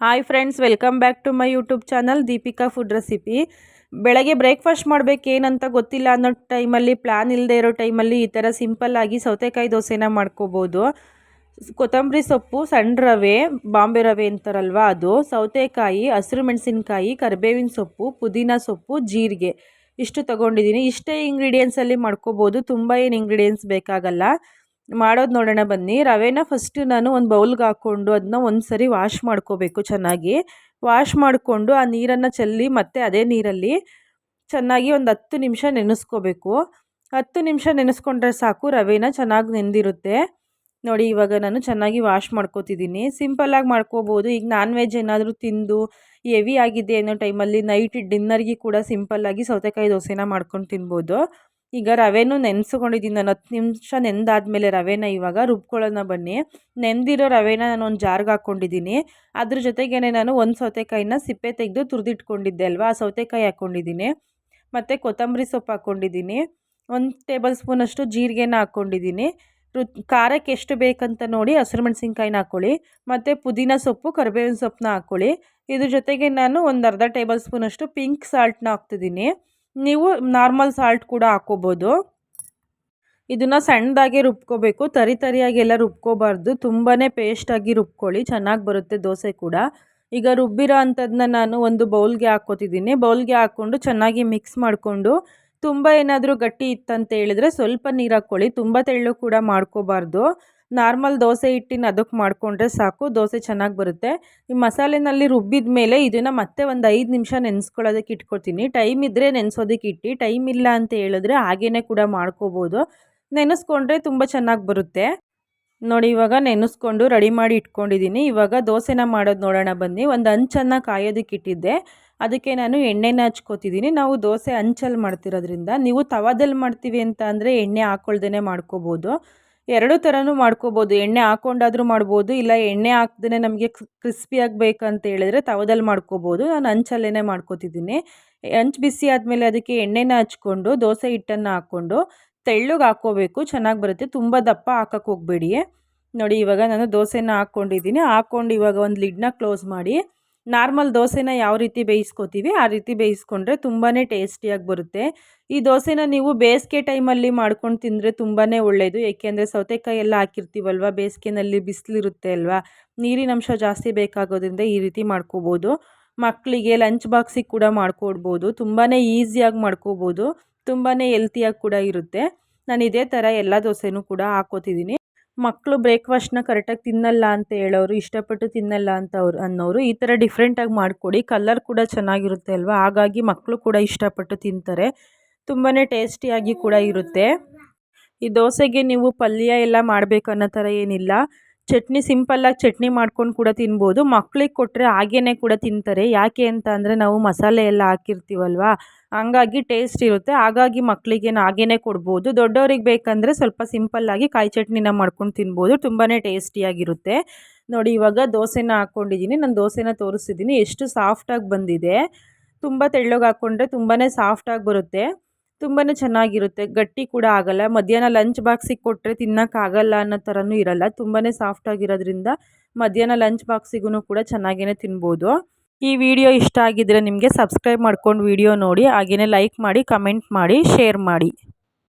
Hi friends, welcome back to my YouTube channel Deepika food recipe. ಬೆಳಗ್ಗೆ breakfast ಮಾಡಬೇಕೇನಂತ ಗೊತ್ತಿಲ್ಲ ಅನ್ನೋ ಟೈಮಲ್ಲಿ, ಪ್ಲ್ಯಾನ್ ಇಲ್ಲದೆ ಇರೋ ಟೈಮಲ್ಲಿ ಈ ಥರ ಸಿಂಪಲ್ಲಾಗಿ ಸೌತೆಕಾಯಿ ದೋಸೆನ ಮಾಡ್ಕೋಬೋದು. ಕೊತ್ತಂಬರಿ ಸೊಪ್ಪು, ಸಣ್ಣ ರವೆ, ಬಾಂಬೆ ರವೆ ಅಂತಾರಲ್ವ ಅದು, ಸೌತೆಕಾಯಿ, ಹಸಿರು ಮೆಣಸಿನ್ಕಾಯಿ, ಕರಿಬೇವಿನ ಸೊಪ್ಪು, ಪುದೀನ ಸೊಪ್ಪು, ಜೀರಿಗೆ ಇಷ್ಟು ತೊಗೊಂಡಿದ್ದೀನಿ. ಇಷ್ಟೇ ಇಂಗ್ರೀಡಿಯೆಂಟ್ಸಲ್ಲಿ ಮಾಡ್ಕೋಬೋದು, ತುಂಬ ಏನು ಇಂಗ್ರೀಡಿಯೆಂಟ್ಸ್ ಬೇಕಾಗಲ್ಲ. ಮಾಡೋದು ನೋಡೋಣ ಬನ್ನಿ. ರವೆನ ಫಸ್ಟು ನಾನು ಒಂದು ಬೌಲ್ಗೆ ಹಾಕ್ಕೊಂಡು ಅದನ್ನ ಒಂದು ಸರಿ ವಾಶ್ ಮಾಡ್ಕೋಬೇಕು. ಚೆನ್ನಾಗಿ ವಾಶ್ ಮಾಡಿಕೊಂಡು ಆ ನೀರನ್ನು ಚೆಲ್ಲಿ ಮತ್ತೆ ಅದೇ ನೀರಲ್ಲಿ ಚೆನ್ನಾಗಿ ಒಂದು 10 ನಿಮಿಷ ನೆನೆಸ್ಕೋಬೇಕು. 10 ನಿಮಿಷ ನೆನೆಸ್ಕೊಂಡ್ರೆ ಸಾಕು, ರವೆನ ಚೆನ್ನಾಗಿ ನೆಂದಿರುತ್ತೆ. ನೋಡಿ, ಇವಾಗ ನಾನು ಚೆನ್ನಾಗಿ ವಾಶ್ ಮಾಡ್ಕೋತಿದ್ದೀನಿ. ಸಿಂಪಲ್ಲಾಗಿ ಮಾಡ್ಕೋಬೋದು. ಈಗ ನಾನ್ ವೆಜ್ ಏನಾದರೂ ತಿಂದು ಹೆವಿ ಆಗಿದೆ ಅನ್ನೋ ಟೈಮಲ್ಲಿ ನೈಟ್ ಡಿನ್ನರ್ಗೆ ಕೂಡ ಸಿಂಪಲ್ಲಾಗಿ ಸೌತೆಕಾಯಿ ದೋಸೆನ ಮಾಡ್ಕೊಂಡು ತಿನ್ಬೋದು. ಈಗ ರವೆನೂ ನೆನೆಸ್ಕೊಂಡಿದ್ದೀನಿ ನಾನು. 10 ನಿಮಿಷ ನೆಂದಾದಮೇಲೆ ರವೆನ ಇವಾಗ ರುಬ್ಕೊಳ್ಳೋಣ ಬನ್ನಿ. ನೆಂದಿರೋ ರವೆನ ನಾನು ಒಂದು ಜಾರ್ಗೆ ಹಾಕ್ಕೊಂಡಿದ್ದೀನಿ. ಅದ್ರ ಜೊತೆಗೇ ನಾನು ಒಂದು ಸೌತೆಕಾಯಿನ ಸಿಪ್ಪೆ ತೆಗೆದು ತುರಿದಿಟ್ಕೊಂಡಿದ್ದೆ ಅಲ್ವಾ, ಆ ಸೌತೆಕಾಯಿ ಹಾಕ್ಕೊಂಡಿದ್ದೀನಿ. ಮತ್ತು ಕೊತ್ತಂಬರಿ ಸೊಪ್ಪು ಹಾಕ್ಕೊಂಡಿದ್ದೀನಿ. 1 ಟೇಬಲ್ ಸ್ಪೂನಷ್ಟು ಜೀರಿಗೆನ ಹಾಕ್ಕೊಂಡಿದ್ದೀನಿ. ಖಾರಕ್ಕೆ ಎಷ್ಟು ಬೇಕಂತ ನೋಡಿ ಹಸಿರು ಮೆಣಸಿನ್ಕಾಯಿನ ಹಾಕ್ಕೊಳ್ಳಿ. ಮತ್ತು ಪುದೀನ ಸೊಪ್ಪು, ಕರಿಬೇವಿನ ಸೊಪ್ಪನ್ನ ಹಾಕ್ಕೊಳ್ಳಿ. ಇದ್ರ ಜೊತೆಗೆ ನಾನು ಒಂದು ಅರ್ಧ ಟೇಬಲ್ ಸ್ಪೂನಷ್ಟು ಪಿಂಕ್ ಸಾಲ್ಟ್ನ ಹಾಕ್ತಿದ್ದೀನಿ. ನೀವು ನಾರ್ಮಲ್ ಸಾಲ್ಟ್ ಕೂಡ ಹಾಕ್ಕೋಬೋದು. ಇದನ್ನು ಸಣ್ಣದಾಗೆ ರುಬ್ಕೋಬೇಕು, ತರಿಯಾಗೆಲ್ಲ ರುಬ್ಕೋಬಾರ್ದು. ತುಂಬಾ ಪೇಸ್ಟಾಗಿ ರುಬ್ಕೊಳ್ಳಿ, ಚೆನ್ನಾಗಿ ಬರುತ್ತೆ ದೋಸೆ ಕೂಡ. ಈಗ ರುಬ್ಬಿರೋ ಅಂಥದ್ದನ್ನ ನಾನು ಒಂದು ಬೌಲ್ಗೆ ಹಾಕ್ಕೋತಿದ್ದೀನಿ. ಬೌಲ್ಗೆ ಹಾಕ್ಕೊಂಡು ಚೆನ್ನಾಗಿ ಮಿಕ್ಸ್ ಮಾಡಿಕೊಂಡು, ತುಂಬ ಏನಾದರೂ ಗಟ್ಟಿ ಇತ್ತಂತ ಹೇಳಿದ್ರೆ ಸ್ವಲ್ಪ ನೀರು ಹಾಕ್ಕೊಳ್ಳಿ. ತುಂಬ ತೆಳ್ಳು ಕೂಡ ಮಾಡ್ಕೋಬಾರ್ದು. ನಾರ್ಮಲ್ ದೋಸೆ ಹಿಟ್ಟಿನ ಅದಕ್ಕೆ ಮಾಡಿಕೊಂಡ್ರೆ ಸಾಕು, ದೋಸೆ ಚೆನ್ನಾಗಿ ಬರುತ್ತೆ. ಈ ಮಸಾಲೆನಲ್ಲಿ ರುಬ್ಬಿದ ಮೇಲೆ ಇದನ್ನು ಮತ್ತೆ ಒಂದು 5 ನಿಮಿಷ ನೆನೆಸ್ಕೊಳ್ಳೋದಕ್ಕೆ ಇಟ್ಕೊಳ್ತೀನಿ. ಟೈಮ್ ಇದ್ದರೆ ನೆನೆಸೋದಕ್ಕೆ ಇಟ್ಟು, ಟೈಮ್ ಇಲ್ಲ ಅಂತ ಹೇಳಿದ್ರೆ ಹಾಗೇ ಕೂಡ ಮಾಡ್ಕೋಬೋದು. ನೆನೆಸ್ಕೊಂಡ್ರೆ ತುಂಬ ಚೆನ್ನಾಗಿ ಬರುತ್ತೆ. ನೋಡಿ, ಇವಾಗ ನೆನೆಸ್ಕೊಂಡು ರೆಡಿ ಮಾಡಿ ಇಟ್ಕೊಂಡಿದ್ದೀನಿ. ಇವಾಗ ದೋಸೆನ ಮಾಡೋದು ನೋಡೋಣ ಬನ್ನಿ. ಒಂದು ಹಂಚನ್ನು ಕಾಯೋದಕ್ಕೆ ಇಟ್ಟಿದ್ದೆ, ಅದಕ್ಕೆ ನಾನು ಎಣ್ಣೆನ ಹಚ್ಕೋತಿದ್ದೀನಿ. ನಾವು ದೋಸೆ ಹಂಚಲ್ಲಿ ಮಾಡ್ತಿರೋದ್ರಿಂದ, ನೀವು ತವಾದಲ್ಲಿ ಮಾಡ್ತೀವಿ ಅಂತ ಅಂದರೆ ಎಣ್ಣೆ ಹಾಕ್ಕೊಳ್ದೇ ಮಾಡ್ಕೋಬೋದು. ಎರಡೂ ಥರನೂ ಮಾಡ್ಕೋಬೋದು. ಎಣ್ಣೆ ಹಾಕ್ಕೊಂಡಾದರೂ ಮಾಡ್ಬೋದು, ಇಲ್ಲ ಎಣ್ಣೆ ಹಾಕ್ದೇ ನಮಗೆ ಕ್ರಿಸ್ಪಿಯಾಗಿ ಬೇಕಂತ ಹೇಳಿದ್ರೆ ತವಾದಲ್ಲಿ ಮಾಡ್ಕೋಬೋದು. ನಾನು ಹಂಚಲ್ಲೇ ಮಾಡ್ಕೋತಿದ್ದೀನಿ. ಹಂಚು ಬಿಸಿ ಆದಮೇಲೆ ಅದಕ್ಕೆ ಎಣ್ಣೆನ ಹಚ್ಕೊಂಡು ದೋಸೆ ಹಿಟ್ಟನ್ನು ಹಾಕ್ಕೊಂಡು ತೆಳ್ಳಗೆ ಹಾಕ್ಕೋಬೇಕು, ಚೆನ್ನಾಗಿ ಬರುತ್ತೆ. ತುಂಬ ದಪ್ಪ ಹಾಕಕ್ಕೆ ಹೋಗಬೇಡಿ. ನೋಡಿ, ಇವಾಗ ನಾನು ದೋಸೆನ ಹಾಕ್ಕೊಂಡಿದ್ದೀನಿ. ಹಾಕ್ಕೊಂಡು ಇವಾಗ ಒಂದು ಲಿಡ್ನ ಕ್ಲೋಸ್ ಮಾಡಿ, ನಾರ್ಮಲ್ ದೋಸೆನ ಯಾವ ರೀತಿ ಬೇಯಿಸ್ಕೋತೀವಿ ಆ ರೀತಿ ಬೇಯಿಸ್ಕೊಂಡ್ರೆ ತುಂಬಾ ಟೇಸ್ಟಿಯಾಗಿ ಬರುತ್ತೆ. ಈ ದೋಸೆನ ನೀವು ಬೇಸಿಗೆ ಟೈಮಲ್ಲಿ ಮಾಡ್ಕೊಂಡು ತಿಂದರೆ ತುಂಬಾ ಒಳ್ಳೆಯದು. ಏಕೆಂದರೆ ಸೌತೆಕಾಯಿ ಎಲ್ಲ ಹಾಕಿರ್ತೀವಲ್ವ, ಬೇಸಿಗೆನಲ್ಲಿ ಬಿಸಿಲಿರುತ್ತೆ ಅಲ್ವಾ, ನೀರಿನ ಅಂಶ ಜಾಸ್ತಿ ಬೇಕಾಗೋದ್ರಿಂದ ಈ ರೀತಿ ಮಾಡ್ಕೋಬೋದು. ಮಕ್ಕಳಿಗೆ ಲಂಚ್ ಬಾಕ್ಸಿಗೆ ಕೂಡ ಮಾಡ್ಕೊಡ್ಬೋದು. ತುಂಬಾ ಈಸಿಯಾಗಿ ಮಾಡ್ಕೋಬೋದು, ತುಂಬಾ ಹೆಲ್ತಿಯಾಗಿ ಕೂಡ ಇರುತ್ತೆ. ನಾನು ಇದೇ ಥರ ಎಲ್ಲ ದೋಸೆನೂ ಕೂಡ ಹಾಕ್ಕೋತಿದ್ದೀನಿ. ಮಕ್ಕಳು ಬ್ರೇಕ್ಫಾಸ್ಟ್ನ ಕರೆಕ್ಟಾಗಿ ತಿನ್ನಲ್ಲ ಅಂತ ಹೇಳೋರು, ಇಷ್ಟಪಟ್ಟು ತಿನ್ನಲ್ಲ ಅಂತ ಅನ್ನೋರು ಈ ಥರ ಡಿಫ್ರೆಂಟಾಗಿ ಮಾಡಿಕೊಡಿ. ಕಲರ್ ಕೂಡ ಚೆನ್ನಾಗಿರುತ್ತೆ ಅಲ್ವಾ, ಹಾಗಾಗಿ ಮಕ್ಕಳು ಕೂಡ ಇಷ್ಟಪಟ್ಟು ತಿಂತಾರೆ. ತುಂಬಾ ಟೇಸ್ಟಿಯಾಗಿ ಕೂಡ ಇರುತ್ತೆ. ಈ ದೋಸೆಗೆ ನೀವು ಪಲ್ಯ ಎಲ್ಲ ಮಾಡಬೇಕು ಅನ್ನೋ ಥರ ಏನಿಲ್ಲ. ಚಟ್ನಿ, ಸಿಂಪಲ್ಲಾಗಿ ಚಟ್ನಿ ಮಾಡ್ಕೊಂಡು ಕೂಡ ತಿನ್ಬೋದು. ಮಕ್ಕಳಿಗೆ ಕೊಟ್ಟರೆ ಹಾಗೇ ಕೂಡ ತಿಂತಾರೆ. ಯಾಕೆ ಅಂತ ಅಂದರೆ ನಾವು ಮಸಾಲೆ ಎಲ್ಲ ಹಾಕಿರ್ತೀವಲ್ವ, ಹಂಗಾಗಿ ಟೇಸ್ಟ್ ಇರುತ್ತೆ. ಹಾಗಾಗಿ ಮಕ್ಕಳಿಗೆ ಹಾಗೇ ಕೊಡ್ಬೋದು. ದೊಡ್ಡವ್ರಿಗೆ ಬೇಕಂದರೆ ಸ್ವಲ್ಪ ಸಿಂಪಲ್ಲಾಗಿ ಕಾಯಿ ಚಟ್ನಿನ ಮಾಡ್ಕೊಂಡು ತಿನ್ಬೋದು, ತುಂಬಾ ಟೇಸ್ಟಿಯಾಗಿರುತ್ತೆ. ನೋಡಿ, ಇವಾಗ ದೋಸೆನ ಹಾಕ್ಕೊಂಡಿದ್ದೀನಿ. ನಾನು ದೋಸೆನ ತೋರಿಸ್ತಿದ್ದೀನಿ ಎಷ್ಟು ಸಾಫ್ಟಾಗಿ ಬಂದಿದೆ. ತುಂಬ ತೆಳ್ಳಗೆ ಹಾಕ್ಕೊಂಡ್ರೆ ತುಂಬಾ ಸಾಫ್ಟಾಗಿ ಬರುತ್ತೆ, ತುಂಬಾ ಚೆನ್ನಾಗಿರುತ್ತೆ, ಗಟ್ಟಿ ಕೂಡ ಆಗೋಲ್ಲ. ಮಧ್ಯಾಹ್ನ ಲಂಚ್ ಬಾಕ್ಸಿಗೆ ಕೊಟ್ಟರೆ ತಿನ್ನೋಕ್ಕಾಗಲ್ಲ ಅನ್ನೋ ಥರನೂ ಇರಲ್ಲ. ತುಂಬಾ ಸಾಫ್ಟಾಗಿರೋದ್ರಿಂದ ಮಧ್ಯಾಹ್ನ ಲಂಚ್ ಬಾಕ್ಸಿಗೂ ಕೂಡ ಚೆನ್ನಾಗೇ ತಿನ್ಬೋದು. ಈ ವಿಡಿಯೋ ಇಷ್ಟ ಆಗಿದ್ದರೆ ನಿಮಗೆ ಸಬ್ಸ್ಕ್ರೈಬ್ ಮಾಡ್ಕೊಂಡು ವಿಡಿಯೋ ನೋಡಿ, ಹಾಗೆಯೇ ಲೈಕ್ ಮಾಡಿ, ಕಮೆಂಟ್ ಮಾಡಿ, ಶೇರ್ ಮಾಡಿ.